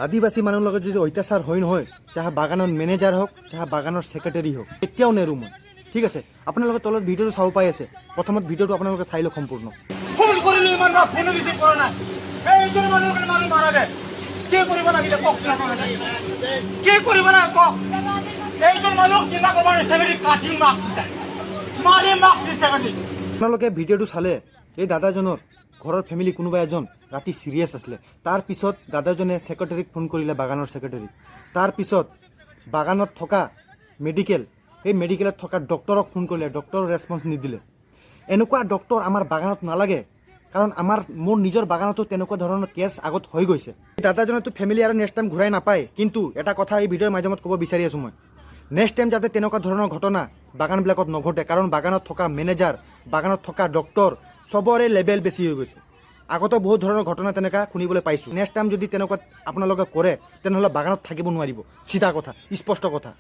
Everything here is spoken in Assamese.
আদিবাসী মানুহৰ লগত যদি অত্যাচাৰ হয় নহয়, চাহে বাগানৰ মেনেজাৰ হওক, চাহে বাগানৰ ছেক্ৰেটাৰী হওক, কেতিয়াও নেৰো মই। ঠিক আছে, আপোনালোকে তলত ভিডিঅ'টো চাব পাই আছে। প্ৰথমত ভিডিঅ'টো আপোনালোকে চাই লওক সম্পূৰ্ণ। ফোন কৰিলো ইমান ফোন ৰিচিভ কৰা নাই। এইজন মানুহৰ মানুহ মাৰা যায়, কি কৰিব লাগিলে কওকচোন আপোনালোকে, কি কৰিব লাগে কওক। এইজন মানুহক চিন্তা কৰিব ছেক্ৰেটাৰী কাটিং মাৰ্কছ মাৰি মাৰ্কছ ছেক্ৰেটাৰী। আপোনালোকে ভিডিঅ'টো চালে এই দাদাজনৰ ঘৰৰ ফেমিলি কোনোবা এজন ৰাতি চিৰিয়াছ আছিলে। তাৰ পিছত দাদাজনে ছেক্ৰেটাৰীক ফোন কৰিলে, বাগানৰ ছেক্ৰেটাৰীক। তাৰপিছত বাগানত থকা মেডিকেল, সেই মেডিকেলত থকা ডক্টৰক ফোন কৰিলে, ডক্টৰৰ ৰেছপন্স নিদিলে। এনেকুৱা ডক্টৰ আমাৰ বাগানত নালাগে, কাৰণ মোৰ নিজৰ বাগানতো তেনেকুৱা ধৰণৰ কেছ আগত হৈ গৈছে। দাদাজনেতো ফেমিলি আৰু নেক্সট টাইম ঘূৰাই নাপায়। কিন্তু এটা কথা এই ভিডিঅ'ৰ মাধ্যমত ক'ব বিচাৰি আছোঁ মই, নেক্সট টাইম যাতে তেনেকুৱা ধৰণৰ ঘটনা বাগানবিলাকত নঘটে। কাৰণ বাগানত থকা মেনেজাৰ, বাগানত থকা ডক্টৰ চবৰে লেভেল বেছি হৈ গৈছে। আগতে বহুত ধৰণৰ ঘটনা তেনেকুৱা শুনিবলৈ পাইছোঁ। নেক্সট টাইম যদি তেনেকুৱা আপোনালোকে কৰে, তেনেহ'লে বাগানত থাকিব নোৱাৰিব। চিধা কথা, স্পষ্ট কথা।